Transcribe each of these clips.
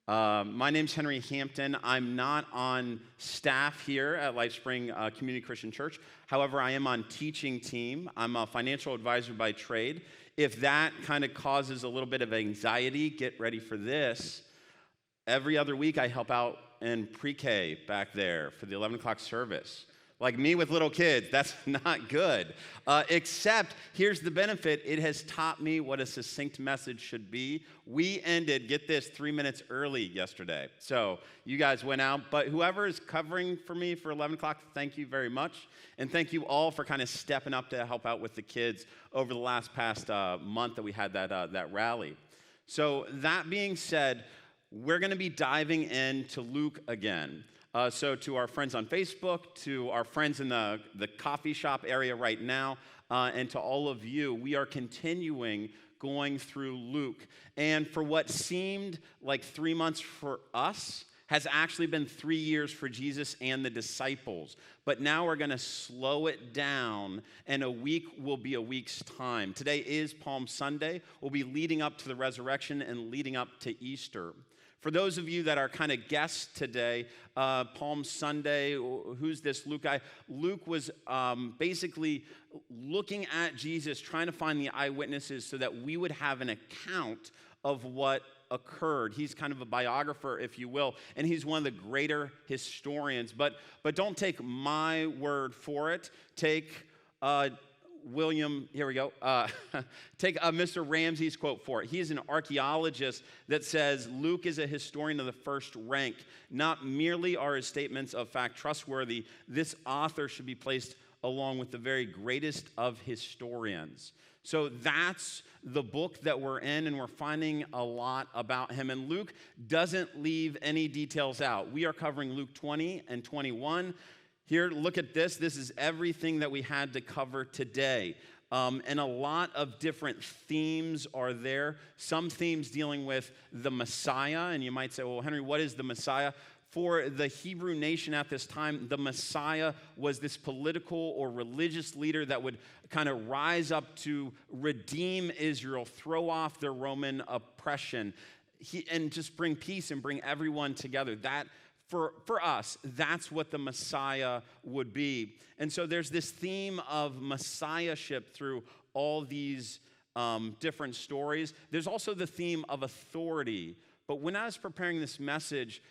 My name's Henry Hampton. I'm not on staff here at LifeSpring Community Christian Church. However, I am on teaching team. I'm a financial advisor by trade. If that kind of causes a little bit of anxiety, get ready for this. Every other week, I help out in pre-K back there for the 11 o'clock service. Like me with little kids, that's not good. Except, here's the benefit. It has taught me what a succinct message should be. We ended, get this, 3 minutes early yesterday. So you guys went out. But whoever is covering for me for 11 o'clock, thank you very much. And thank you all for kind of stepping up to help out with the kids over the past month that we had that rally. So that being said, we're going to be diving into Luke again. So to our friends on Facebook, to our friends in the coffee shop area right now, and to all of you, we are continuing going through Luke. And for what seemed like 3 months for us, has actually been 3 years for Jesus and the disciples. But now we're going to slow it down, and a week will be a week's time. Today is Palm Sunday. We'll be leading up to the resurrection and leading up to Easter. For those of you that are kind of guests today, Palm Sunday, who's this Luke guy? Luke was basically looking at Jesus, trying to find the eyewitnesses so that we would have an account of what occurred. He's kind of a biographer, if you will, and he's one of the greater historians. But don't take my word for it. Take William, here we go, take Mr. Ramsey's quote for it. He is an archaeologist that says Luke is a historian of the first rank. Not merely are his statements of fact trustworthy, this author should be placed along with the very greatest of historians. So that's the book that we're in, and we're finding a lot about him. And Luke doesn't leave any details out. We are covering Luke 20 and 21. Here, look at this. This is everything that we had to cover today. And a lot of different themes are there. Some themes dealing with the Messiah. And you might say, well, Henry, what is the Messiah? For the Hebrew nation at this time, the Messiah was this political or religious leader that would kind of rise up to redeem Israel, throw off their Roman oppression, and just bring peace and bring everyone together. That For us, that's what the Messiah would be. And so there's this theme of messiahship through all these different stories. There's also the theme of authority. But when I was preparing this message,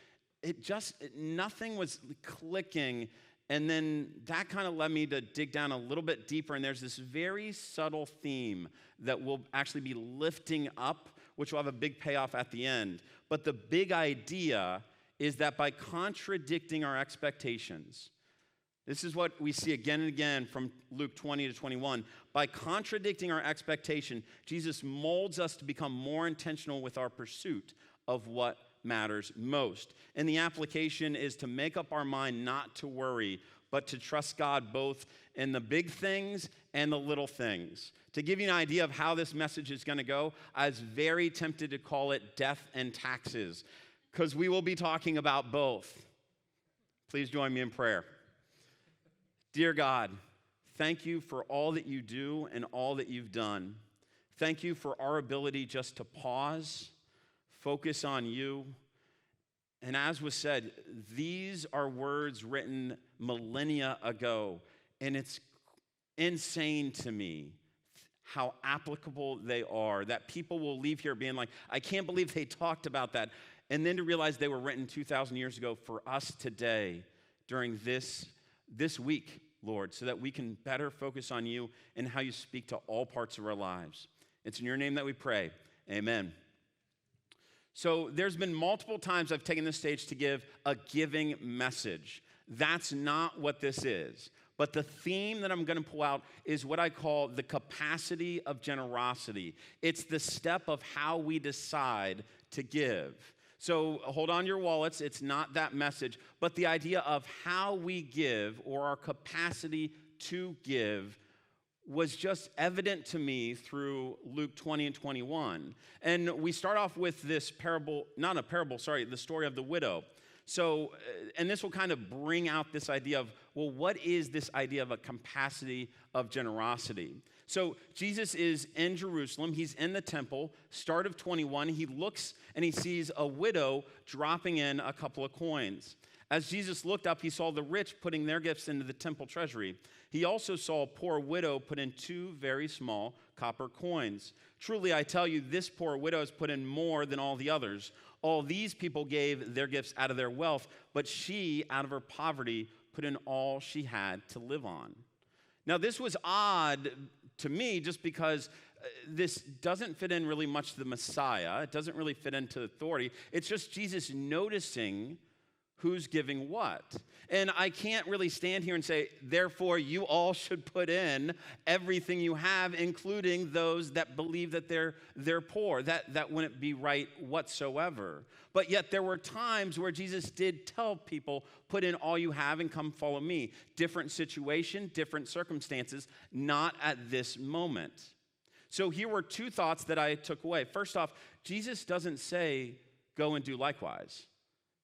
nothing was clicking. And then that kind of led me to dig down a little bit deeper. And there's this very subtle theme that we'll actually be lifting up, which will have a big payoff at the end. But the big idea is that by contradicting our expectations, this is what we see again and again from Luke 20 to 21. By contradicting our expectation, Jesus molds us to become more intentional with our pursuit of what matters most. And the application is to make up our mind not to worry, but to trust God both in the big things and the little things. To give you an idea of how this message is going to go, I was very tempted to call it death and taxes, because we will be talking about both. Please join me in prayer. Dear God, thank you for all that you do and all that you've done. Thank you for our ability just to pause, focus on you. And as was said, these are words written millennia ago, and it's insane to me how applicable they are, that people will leave here being like, I can't believe they talked about that. And then to realize they were written 2,000 years ago for us today during this week, Lord, so that we can better focus on you and how you speak to all parts of our lives. It's in your name that we pray. Amen. So there's been multiple times I've taken this stage to give a giving message. That's not what this is. But the theme that I'm going to pull out is what I call the capacity of generosity. It's the step of how we decide to give. So hold on to your wallets. It's not that message, but the idea of how we give or our capacity to give was just evident to me through Luke 20 and 21. And we start off with this the story of the widow. So, and this will kind of bring out this idea of, well, what is this idea of a capacity of generosity? So Jesus is in Jerusalem. He's in the temple. Start of 21, he looks and he sees a widow dropping in a couple of coins. As Jesus looked up, he saw the rich putting their gifts into the temple treasury. He also saw a poor widow put in 2 very small copper coins. Truly, I tell you, this poor widow has put in more than all the others. All these people gave their gifts out of their wealth, but she, out of her poverty, put in all she had to live on. Now, this was odd to me just because this doesn't fit in really much to the Messiah. It doesn't really fit into authority. It's just Jesus noticing who's giving what. And I can't really stand here and say, therefore, you all should put in everything you have, including those that believe that they're poor. That wouldn't be right whatsoever. But yet there were times where Jesus did tell people, put in all you have and come follow me. Different situation, different circumstances, not at this moment. So here were 2 thoughts that I took away. First off, Jesus doesn't say, go and do likewise.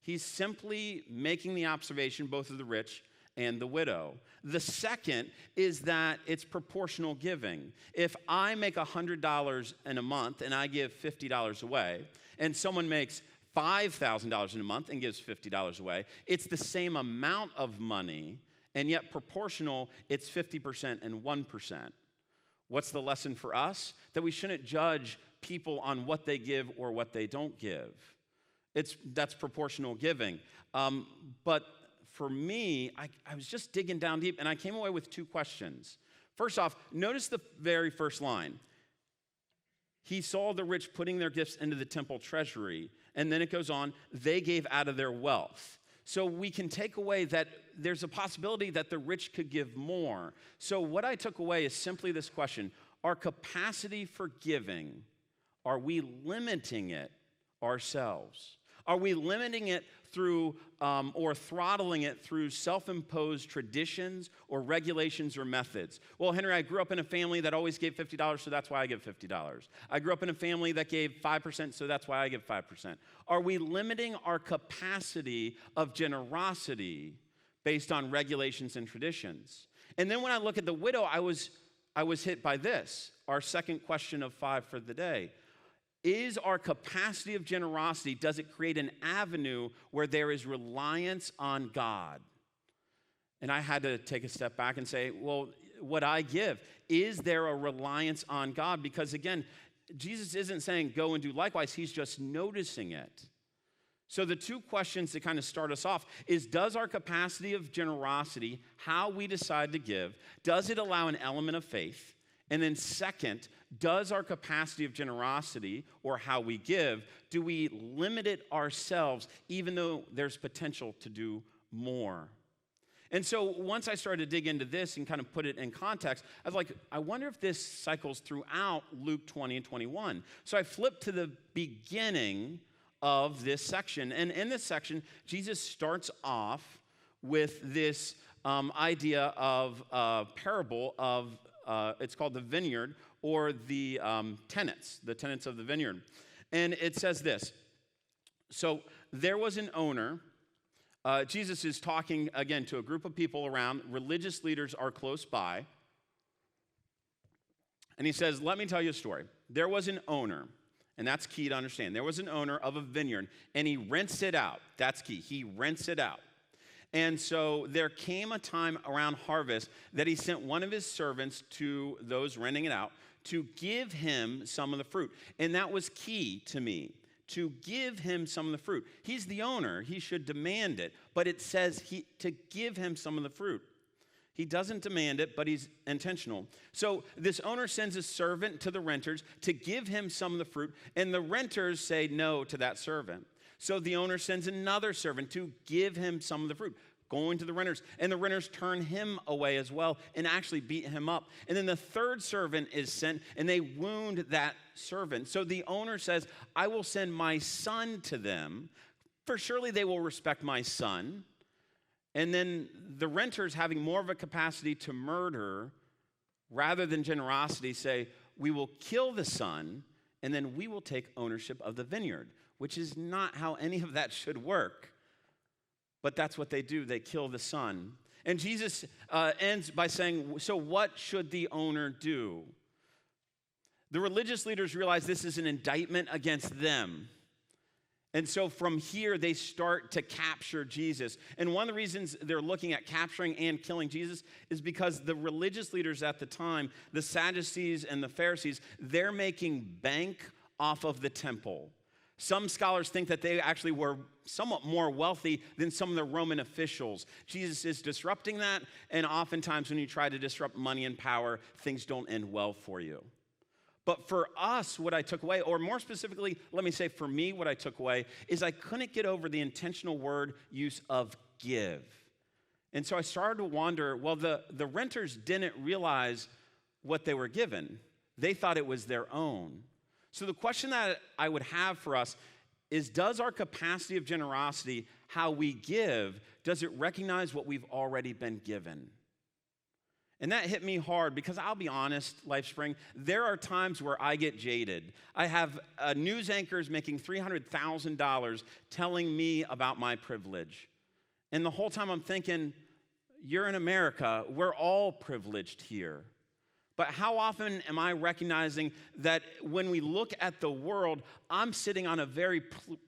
He's simply making the observation, both of the rich and the widow. The second is that it's proportional giving. If I make $100 in a month and I give $50 away, and someone makes $5,000 in a month and gives $50 away, it's the same amount of money, and yet proportional, it's 50% and 1%. What's the lesson for us? That we shouldn't judge people on what they give or what they don't give. That's proportional giving. But for me, I was just digging down deep, and I came away with 2 questions. First off, notice the very first line. He saw the rich putting their gifts into the temple treasury, and then it goes on, they gave out of their wealth. So we can take away that there's a possibility that the rich could give more. So what I took away is simply this question. Our capacity for giving, are we limiting it ourselves? Are we limiting it through or throttling it through self-imposed traditions or regulations or methods? Well, Henry, I grew up in a family that always gave $50, so that's why I give $50. I grew up in a family that gave 5%, so that's why I give 5%. Are we limiting our capacity of generosity based on regulations and traditions? And then when I look at the widow, I was hit by this, our second question of 5 for the day. Is our capacity of generosity, does it create an avenue where there is reliance on God? And I had to take a step back and say, well, what I give, is there a reliance on God? Because again, Jesus isn't saying go and do likewise, he's just noticing it. So the 2 questions to kind of start us off is, does our capacity of generosity, how we decide to give, does it allow an element of faith? And then second, does our capacity of generosity or how we give, do we limit it ourselves even though there's potential to do more? And so once I started to dig into this and kind of put it in context, I was like, I wonder if this cycles throughout Luke 20 and 21. So I flipped to the beginning of this section. And in this section, Jesus starts off with this idea of a parable of it's called the vineyard, or the tenants of the vineyard. And it says this. So there was an owner. Jesus is talking, again, to a group of people around. Religious leaders are close by. And he says, let me tell you a story. There was an owner, and that's key to understand. There was an owner of a vineyard, and he rents it out. That's key. He rents it out. And so there came a time around harvest that he sent one of his servants to those renting it out to give him some of the fruit. And that was key to me, to give him some of the fruit. He's the owner. He should demand it. But it says to give him some of the fruit. He doesn't demand it, but he's intentional. So this owner sends a servant to the renters to give him some of the fruit, and the renters say no to that servant. So the owner sends another servant to give him some of the fruit, going to the renters. And the renters turn him away as well and actually beat him up. And then the third servant is sent, and they wound that servant. So the owner says, I will send my son to them, for surely they will respect my son. And then the renters, having more of a capacity to murder rather than generosity, say, we will kill the son, and then we will take ownership of the vineyard, which is not how any of that should work. But that's what they do. They kill the son. And Jesus ends by saying, so what should the owner do? The religious leaders realize this is an indictment against them. And so from here, they start to capture Jesus. And one of the reasons they're looking at capturing and killing Jesus is because the religious leaders at the time, the Sadducees and the Pharisees, they're making bank off of the temple. Some scholars think that they actually were somewhat more wealthy than some of the Roman officials. Jesus is disrupting that, and oftentimes when you try to disrupt money and power, things don't end well for you. But for us, what I took away, or more specifically, let me say for me, what I took away, is I couldn't get over the intentional word use of give. And so I started to wonder, well, the renters didn't realize what they were given. They thought it was their own. So the question that I would have for us is, does our capacity of generosity, how we give, does it recognize what we've already been given? And that hit me hard because I'll be honest, LifeSpring, there are times where I get jaded. I have news anchors making $300,000 telling me about my privilege. And the whole time I'm thinking, you're in America, we're all privileged here. But how often am I recognizing that when we look at the world, I'm sitting on a very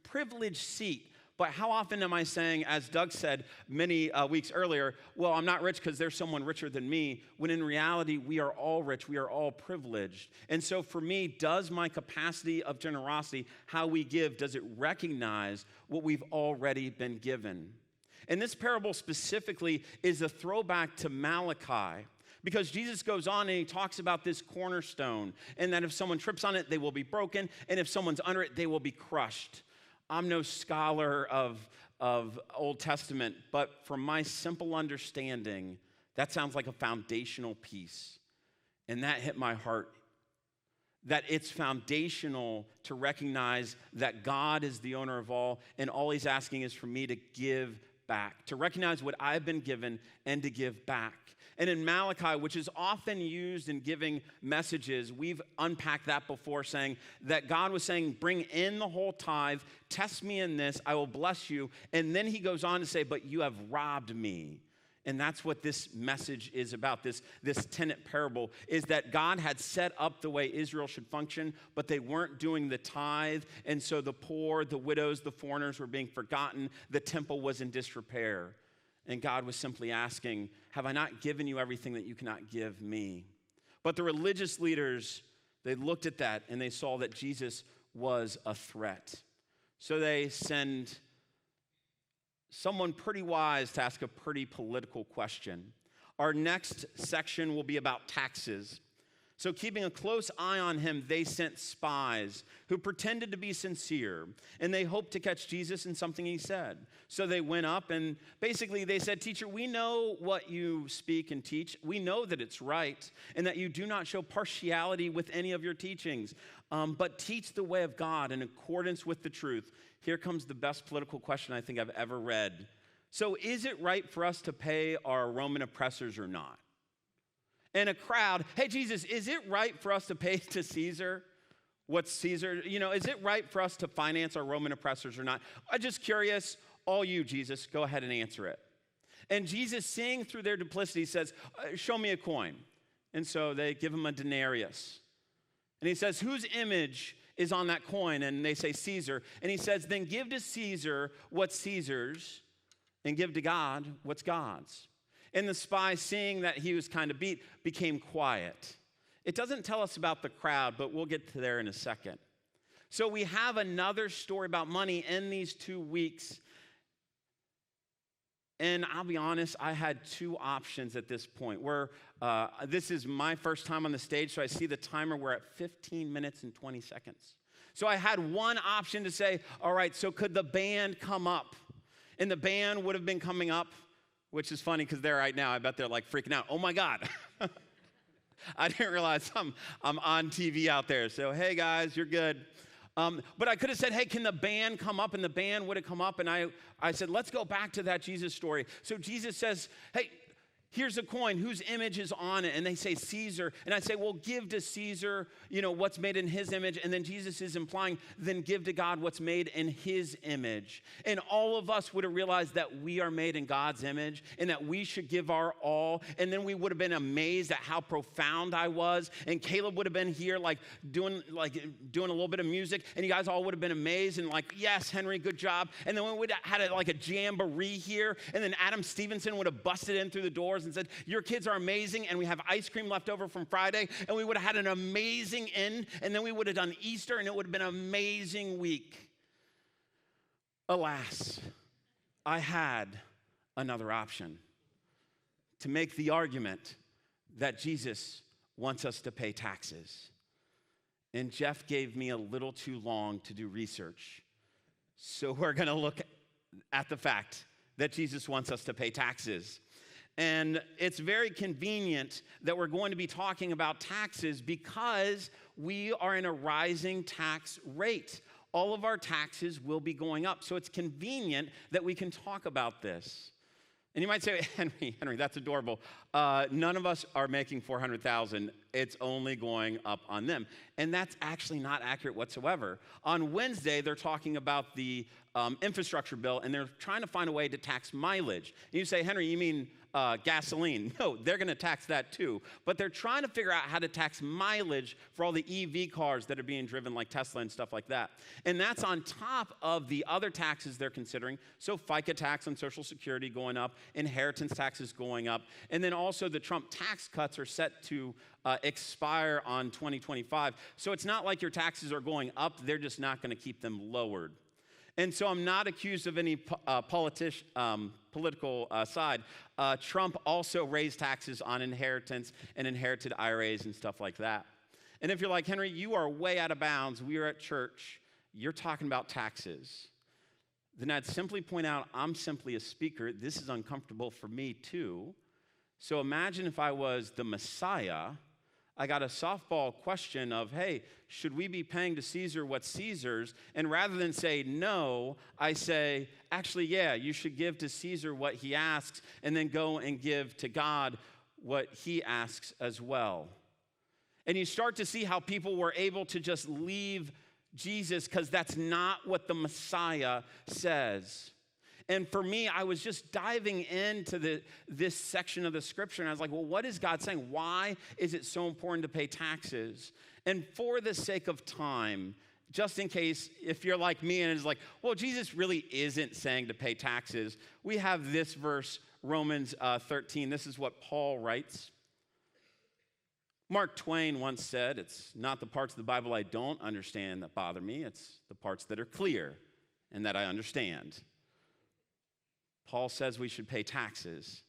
privileged seat? But how often am I saying, as Doug said many weeks earlier, well, I'm not rich because there's someone richer than me, when in reality, we are all rich, we are all privileged. And so for me, does my capacity of generosity, how we give, does it recognize what we've already been given? And this parable specifically is a throwback to Malachi, because Jesus goes on and he talks about this cornerstone, and that if someone trips on it, they will be broken, and if someone's under it, they will be crushed. I'm no scholar of Old Testament, but from my simple understanding, that sounds like a foundational piece. And that hit my heart, that it's foundational to recognize that God is the owner of all, and all he's asking is for me to give back, to recognize what I've been given and to give back. And in Malachi, which is often used in giving messages, we've unpacked that before, saying that God was saying, bring in the whole tithe, test me in this, I will bless you. And then he goes on to say, but you have robbed me. And that's what this message is about, this tenant parable, is that God had set up the way Israel should function, but they weren't doing the tithe. And so the poor, the widows, the foreigners were being forgotten. The temple was in disrepair. And God was simply asking, have I not given you everything that you cannot give me? But the religious leaders, they looked at that and they saw that Jesus was a threat. So they send someone pretty wise to ask a pretty political question. Our next section will be about taxes. So keeping a close eye on him, they sent spies who pretended to be sincere, and they hoped to catch Jesus in something he said. So they went up and basically they said, "Teacher, we know what you speak and teach. We know that it's right and that you do not show partiality with any of your teachings, but teach the way of God in accordance with the truth." Here comes the best political question I think I've ever read. So is it right for us to pay our Roman oppressors or not? And a crowd, hey, Jesus, is it right for us to pay to Caesar what's Caesar? Is it right for us to finance our Roman oppressors or not? I'm just curious. All you, Jesus, go ahead and answer it. And Jesus, seeing through their duplicity, says, show me a coin. And so they give him a denarius. And he says, whose image is on that coin? And they say, Caesar. And he says, then give to Caesar what's Caesar's and give to God what's God's. And the spy, seeing that he was kind of beat, became quiet. It doesn't tell us about the crowd, but we'll get to there in a second. So we have another story about money in these 2 weeks. And I'll be honest, I had two options at this point. This is my first time on the stage, so I see the timer. We're at 15 minutes and 20 seconds. So I had one option to say, all right, so could the band come up? And the band would have been coming up, which is funny because they're right now, I bet they're like freaking out. Oh my God. I didn't realize I'm on TV out there. So, hey guys, you're good. But I could have said, hey, can the band come up? And the band would have come up. And I said, let's go back to that Jesus story. So Jesus says, hey, Here's a coin, whose image is on it? And they say Caesar. And I say, well, give to Caesar, what's made in his image. And then Jesus is implying, then give to God what's made in his image. And all of us would have realized that we are made in God's image and that we should give our all. And then we would have been amazed at how profound I was. And Caleb would have been here doing a little bit of music. And you guys all would have been amazed and yes, Henry, good job. And then we would have had a jamboree here. And then Adam Stevenson would have busted in through the doors and said, your kids are amazing, and we have ice cream left over from Friday, and we would have had an amazing end, and then we would have done Easter, and it would have been an amazing week. Alas, I had another option to make the argument that Jesus wants us to pay taxes. And Jeff gave me a little too long to do research. So we're going to look at the fact that Jesus wants us to pay taxes. And it's very convenient that we're going to be talking about taxes because we are in a rising tax rate. All of our taxes will be going up. So it's convenient that we can talk about this. And you might say, Henry, that's adorable. None of us are making $400,000. It's only going up on them. And that's actually not accurate whatsoever. On Wednesday, they're talking about the infrastructure bill, and they're trying to find a way to tax mileage. And you say, Henry, you mean gasoline? No, they're going to tax that too. But they're trying to figure out how to tax mileage for all the EV cars that are being driven like Tesla and stuff like that. And that's on top of the other taxes they're considering. So FICA tax on Social Security going up, inheritance taxes going up, and then also the Trump tax cuts are set to expire on 2025. So it's not like your taxes are going up. They're just not going to keep them lowered. And so I'm not accused of any political side. Trump also raised taxes on inheritance and inherited IRAs and stuff like that. And if you're like, Henry, you are way out of bounds. We are at church. You're talking about taxes. Then I'd simply point out, I'm simply a speaker. This is uncomfortable for me too. So imagine if I was the Messiah. I got a softball question of, hey, should we be paying to Caesar what's Caesar's? And rather than say no, I say, actually, yeah, you should give to Caesar what he asks and then go and give to God what he asks as well. And you start to see how people were able to just leave Jesus because that's not what the Messiah says. And for me, I was just diving into this section of the scripture, and I was like, well, what is God saying? Why is it so important to pay taxes? And for the sake of time, just in case, if you're like me and it's like, well, Jesus really isn't saying to pay taxes, we have this verse, Romans 13. This is what Paul writes. Mark Twain once said, it's not the parts of the Bible I don't understand that bother me, it's the parts that are clear and that I understand. Paul says we should pay taxes.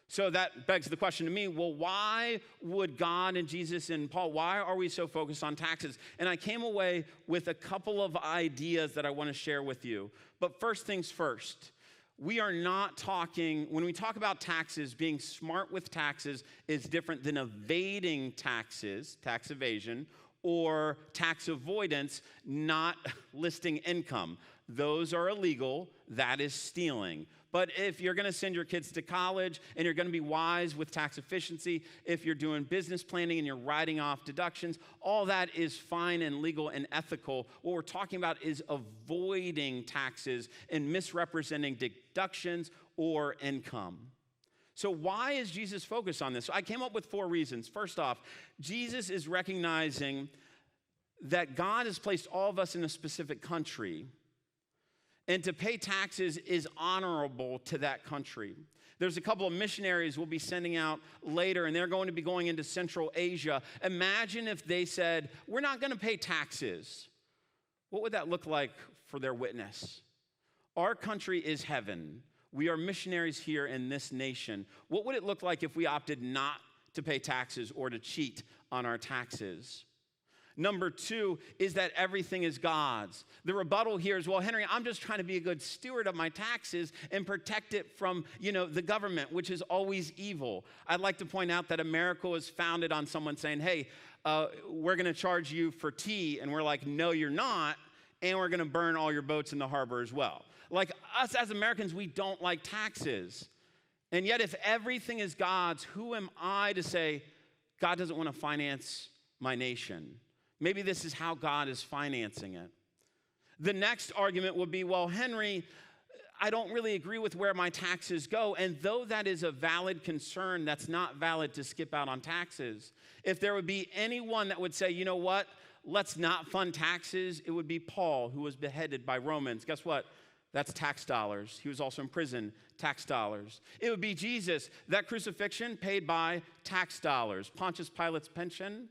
So that begs the question to me, well, why would God and Jesus and Paul, why are we so focused on taxes? And I came away with a couple of ideas that I want to share with you. But first things first, we are not talking, when we talk about taxes, being smart with taxes is different than evading taxes, tax evasion, or tax avoidance, not listing income. Those are illegal. That is stealing. But if you're going to send your kids to college and you're going to be wise with tax efficiency, if you're doing business planning and you're writing off deductions, all that is fine and legal and ethical. What we're talking about is avoiding taxes and misrepresenting deductions or income. So why is Jesus focused on this? So I came up with 4 reasons. First off, Jesus is recognizing that God has placed all of us in a specific country, and to pay taxes is honorable to that country. There's a couple of missionaries we'll be sending out later, and they're going to be going into Central Asia. Imagine if they said, we're not going to pay taxes. What would that look like for their witness? Our country is heaven. We are missionaries here in this nation. What would it look like if we opted not to pay taxes or to cheat on our taxes? Number 2 is that everything is God's. The rebuttal here is, well, Henry, I'm just trying to be a good steward of my taxes and protect it from, the government, which is always evil. I'd like to point out that America was founded on someone saying, hey, we're going to charge you for tea. And we're like, no, you're not. And we're going to burn all your boats in the harbor as well. Like us as Americans, we don't like taxes. And yet, if everything is God's, who am I to say God doesn't want to finance my nation? Maybe this is how God is financing it. The next argument would be, well, Henry, I don't really agree with where my taxes go. And though that is a valid concern, that's not valid to skip out on taxes. If there would be anyone that would say, you know what, let's not fund taxes, it would be Paul, who was beheaded by Romans. Guess what? That's tax dollars. He was also in prison, tax dollars. It would be Jesus, that crucifixion paid by tax dollars. Pontius Pilate's pension,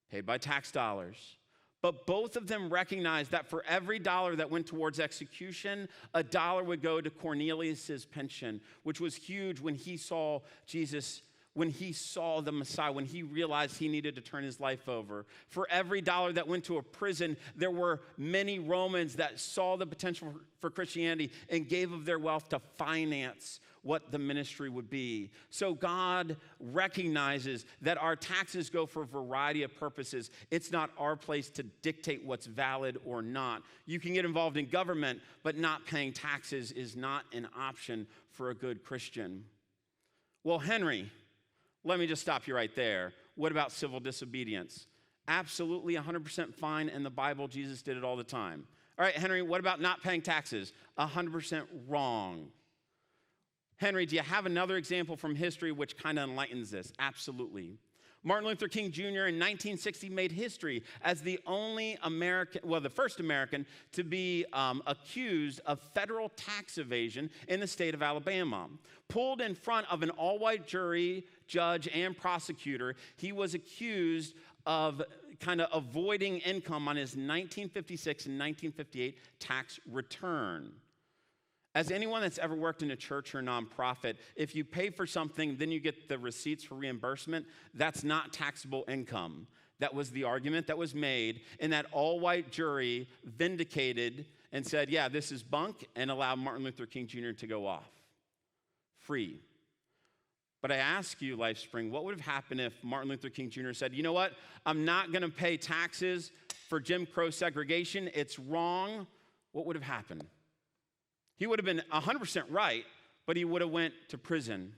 paid by tax dollars. But both of them recognized that for every dollar that went towards execution, a dollar would go to Cornelius's pension, which was huge when he saw Jesus, when he saw the Messiah, when he realized he needed to turn his life over. For every dollar that went to a prison, there were many Romans that saw the potential for Christianity and gave of their wealth to finance what the ministry would be. So God recognizes that our taxes go for a variety of purposes. It's not our place to dictate what's valid or not. You can get involved in government, but not paying taxes is not an option for a good Christian. Well, Henry, let me just stop you right there. What about civil disobedience? Absolutely 100% fine. In the Bible, Jesus did it all the time. All right, Henry, what about not paying taxes? 100% wrong. Henry, do you have another example from history which kind of enlightens this? Absolutely. Martin Luther King Jr. in 1960 made history as the only American, well, the first American to be accused of federal tax evasion in the state of Alabama. Pulled in front of an all-white jury, judge, and prosecutor, he was accused of kind of avoiding income on his 1956 and 1958 tax return. As anyone that's ever worked in a church or a nonprofit, if you pay for something, then you get the receipts for reimbursement, that's not taxable income. That was the argument that was made, and that all-white jury vindicated and said, yeah, this is bunk, and allowed Martin Luther King Jr. to go off free. But I ask you, LifeSpring, what would have happened if Martin Luther King Jr. said, you know what, I'm not going to pay taxes for Jim Crow segregation, it's wrong? What would have happened? He would have been 100% right, but he would have went to prison.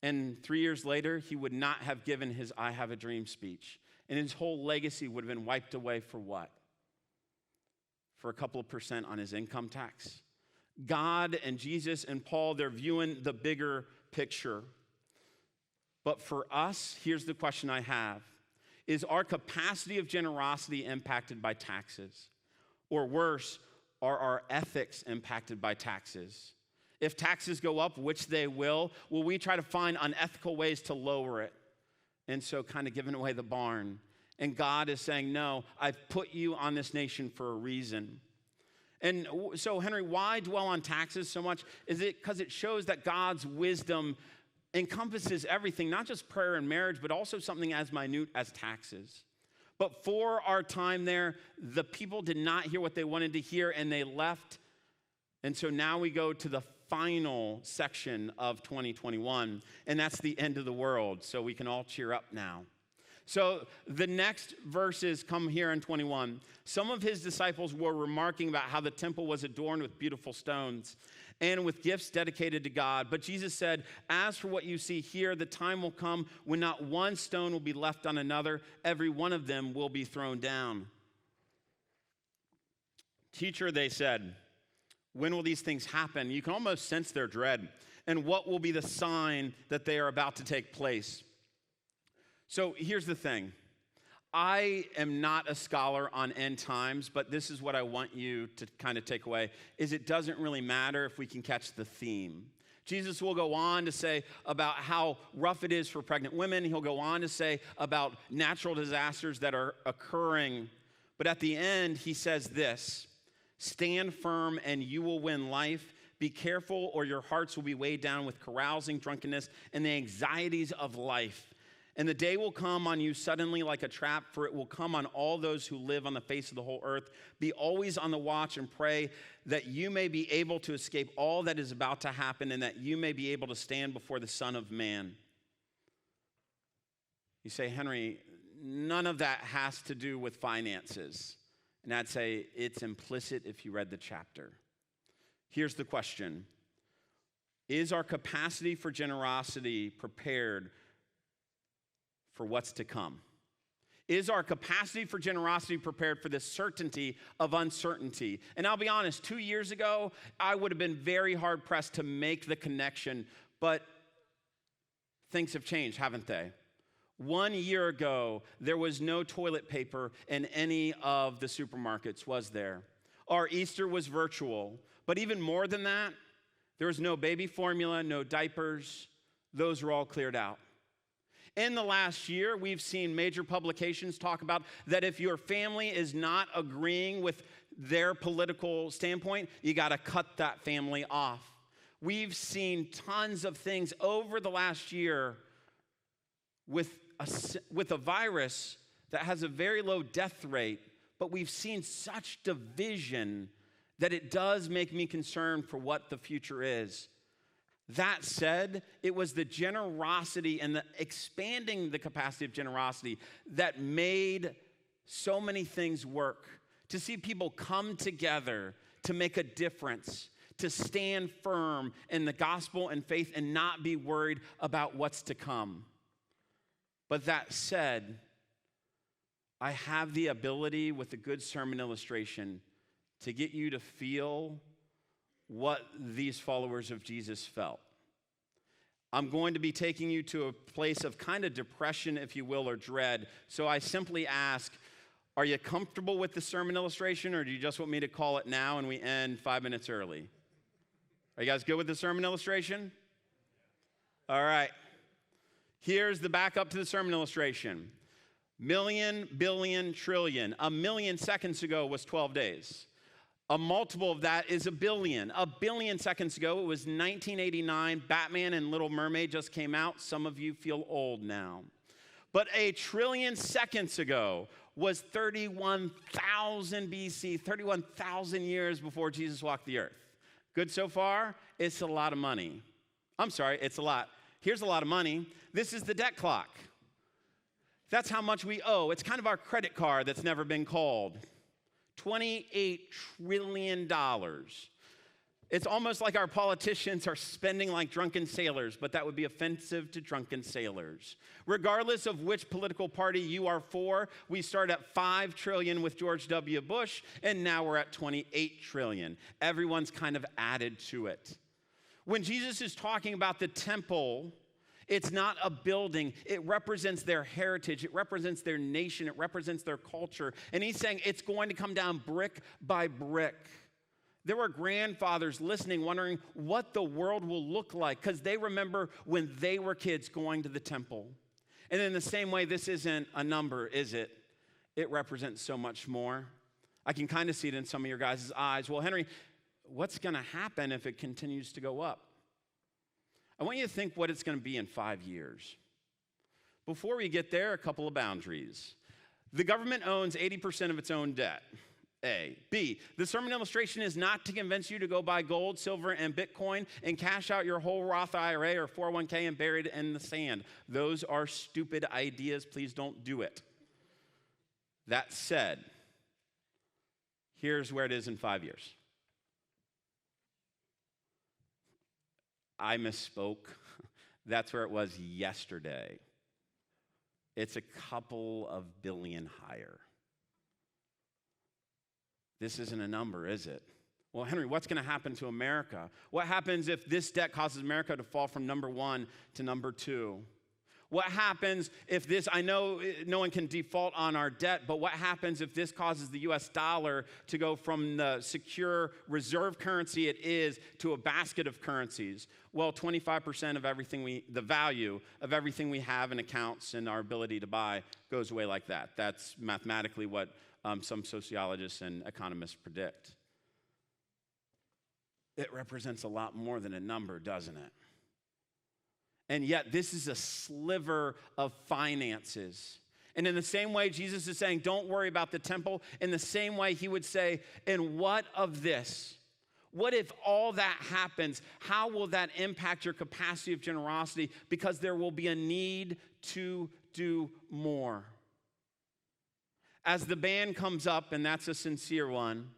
And 3 years later, he would not have given his I Have a Dream speech. And his whole legacy would have been wiped away for what? For a couple of percent on his income tax. God and Jesus and Paul, they're viewing the bigger picture. But for us, here's the question I have. Is our capacity of generosity impacted by taxes? Or worse, are our ethics impacted by taxes? If taxes go up, which they will we try to find unethical ways to lower it? And so kind of giving away the barn. And God is saying, no, I've put you on this nation for a reason. And so, Henry, why dwell on taxes so much? Is it because it shows that God's wisdom encompasses everything, not just prayer and marriage, but also something as minute as taxes. But for our time there, the people did not hear what they wanted to hear, and they left. And so now we go to the final section of 2021, and that's the end of the world. So we can all cheer up now. So the next verses come here in 21. Some of his disciples were remarking about how the temple was adorned with beautiful stones and with gifts dedicated to God. But Jesus said, as for what you see here, the time will come when not one stone will be left on another. Every one of them will be thrown down. Teacher, they said, when will these things happen? You can almost sense their dread. And what will be the sign that they are about to take place? So here's the thing. I am not a scholar on end times, but this is what I want you to kind of take away, is it doesn't really matter if we can catch the theme. Jesus will go on to say about how rough it is for pregnant women. He'll go on to say about natural disasters that are occurring. But at the end, he says this, stand firm and you will win life. Be careful or your hearts will be weighed down with carousing, drunkenness, and the anxieties of life. And the day will come on you suddenly like a trap, for it will come on all those who live on the face of the whole earth. Be always on the watch and pray that you may be able to escape all that is about to happen and that you may be able to stand before the Son of Man. You say, Henry, none of that has to do with finances. And I'd say it's implicit if you read the chapter. Here's the question. Is our capacity for generosity prepared for what's to come? Is our capacity for generosity prepared for the certainty of uncertainty? And I'll be honest, 2 years ago, I would have been very hard-pressed to make the connection, but things have changed, haven't they? 1 year ago, there was no toilet paper in any of the supermarkets, was there? Our Easter was virtual, but even more than that, there was no baby formula, no diapers. Those were all cleared out. In the last year, we've seen major publications talk about that if your family is not agreeing with their political standpoint, you got to cut that family off. We've seen tons of things over the last year with a virus that has a very low death rate, but we've seen such division that it does make me concerned for what the future is. That said, it was the generosity and the expanding the capacity of generosity that made so many things work. To see people come together to make a difference, to stand firm in the gospel and faith and not be worried about what's to come. But that said, I have the ability with a good sermon illustration to get you to feel what these followers of Jesus felt. I'm going to be taking you to a place of kind of depression, if you will, or dread. So I simply ask, are you comfortable with the sermon illustration, or do you just want me to call it now and we end 5 minutes early? Are you guys good with the sermon illustration? All right. Here's the backup to the sermon illustration. Million, billion, trillion. 1 million seconds ago was 12 days. A multiple of that is 1 billion. 1 billion seconds ago, it was 1989. Batman and Little Mermaid just came out. Some of you feel old now. But 1 trillion seconds ago was 31,000 BC, 31,000 years before Jesus walked the earth. Good so far? It's a lot of money. I'm sorry, it's a lot. Here's a lot of money. This is the debt clock. That's how much we owe. It's kind of our credit card that's never been called. $28 trillion. It's almost like our politicians are spending like drunken sailors, but that would be offensive to drunken sailors. Regardless of which political party you are for, we start at $5 trillion with George W. Bush, and now we're at $28 trillion. Everyone's kind of added to it. When Jesus is talking about the temple, it's not a building. It represents their heritage. It represents their nation. It represents their culture. And he's saying it's going to come down brick by brick. There were grandfathers listening, wondering what the world will look like, because they remember when they were kids going to the temple. And in the same way, this isn't a number, is it? It represents so much more. I can kind of see it in some of your guys' eyes. Well, Henry, what's going to happen if it continues to go up? I want you to think what it's going to be in 5 years. Before we get there, a couple of boundaries. The government owns 80% of its own debt. A. B. The sermon illustration is not to convince you to go buy gold, silver, and Bitcoin and cash out your whole Roth IRA or 401k and bury it in the sand. Those are stupid ideas. Please don't do it. That said, here's where it is in 5 years. I misspoke. That's where it was yesterday. It's a couple of billion higher. This isn't a number, is it? Well, Henry, what's going to happen to America? What happens if this debt causes America to fall from number 1 to number 2? What happens if this, I know no one can default on our debt, but what happens if this causes the US dollar to go from the secure reserve currency it is to a basket of currencies? Well, 25% of everything the value of everything we have in accounts and our ability to buy goes away like that. That's mathematically what some sociologists and economists predict. It represents a lot more than a number, doesn't it? And yet, this is a sliver of finances. And in the same way, Jesus is saying, don't worry about the temple. In the same way, he would say, and what of this? What if all that happens? How will that impact your capacity of generosity? Because there will be a need to do more. As the band comes up, and that's a sincere one,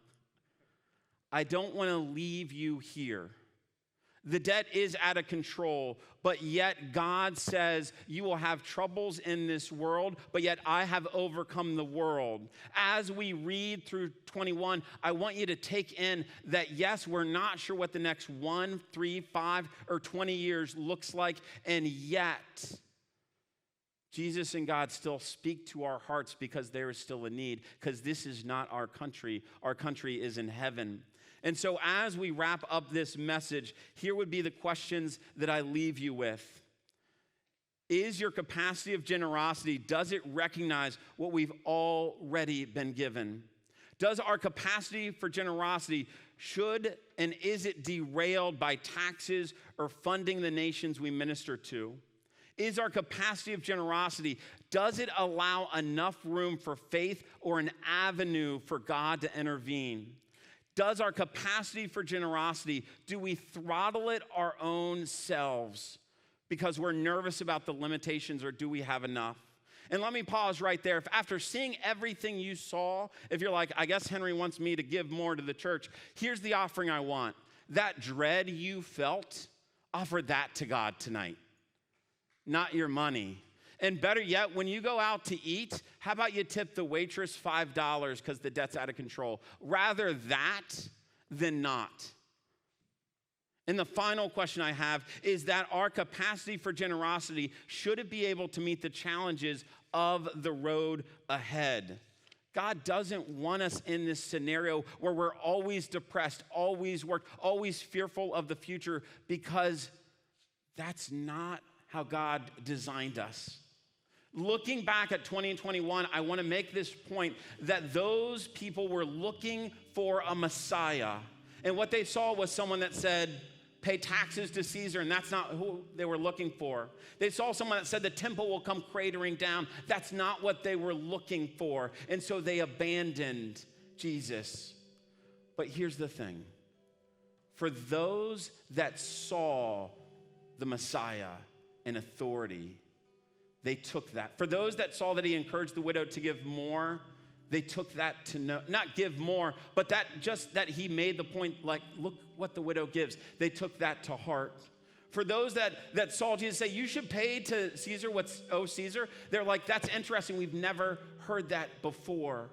I don't want to leave you here The debt is out of control, but yet God says you will have troubles in this world, but yet I have overcome the world. As we read through 21, I want you to take in that, yes, we're not sure what the next 1, 3, 5, or 20 years looks like, and yet Jesus and God still speak to our hearts because there is still a need, because this is not our country. Our country is in heaven. And so as we wrap up this message, here would be the questions that I leave you with. Is your capacity of generosity, does it recognize what we've already been given? Does our capacity for generosity should and is it derailed by taxes or funding the nations we minister to? Is our capacity of generosity, does it allow enough room for faith or an avenue for God to intervene? Does our capacity for generosity, do we throttle it our own selves because we're nervous about the limitations, or do we have enough? And let me pause right there. If after seeing everything you saw, if you're like, I guess Henry wants me to give more to the church, here's the offering I want. That dread you felt, offer that to God tonight, not your money. And better yet, when you go out to eat, how about you tip the waitress $5 because the debt's out of control? Rather that than not. And the final question I have is that our capacity for generosity, should it be able to meet the challenges of the road ahead? God doesn't want us in this scenario where we're always depressed, always worked, always fearful of the future, because that's not how God designed us. Looking back at 2021, I want to make this point that those people were looking for a Messiah. And what they saw was someone that said, pay taxes to Caesar, and that's not who they were looking for. They saw someone that said the temple will come cratering down. That's not what they were looking for. And so they abandoned Jesus. But here's the thing. For those that saw the Messiah in authority, they took that. For those that saw that he encouraged the widow to give more, they took that to know, not give more, but that he made the point, like, look what the widow gives. They took that to heart. For those that saw Jesus say, you should pay to Caesar what's owed Caesar, they're like, that's interesting. We've never heard that before.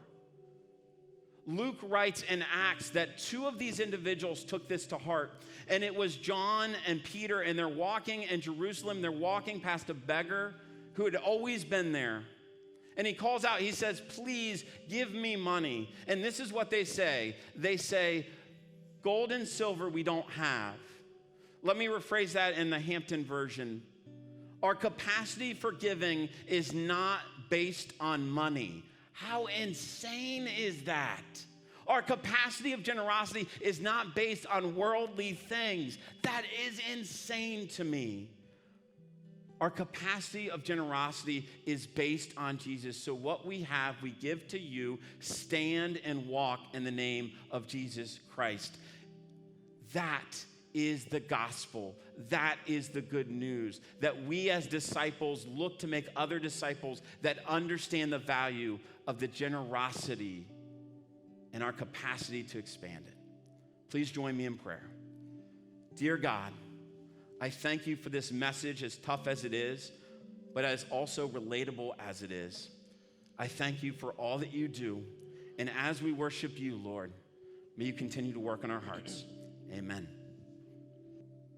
Luke writes in Acts that two of these individuals took this to heart, and it was John and Peter, and they're walking in Jerusalem. They're walking past a beggar who had always been there. And he calls out, he says, please give me money. And this is what they say. They say, gold and silver we don't have. Let me rephrase that in the Hampton version. Our capacity for giving is not based on money. How insane is that? Our capacity of generosity is not based on worldly things. That is insane to me. Our capacity of generosity is based on Jesus. So what we have, we give to you. Stand and walk in the name of Jesus Christ. That is the gospel. That is the good news. That we as disciples look to make other disciples that understand the value of the generosity and our capacity to expand it. Please join me in prayer. Dear God, I thank you for this message, as tough as it is, but as also relatable as it is. I thank you for all that you do. And as we worship you, Lord, may you continue to work on our hearts. Amen.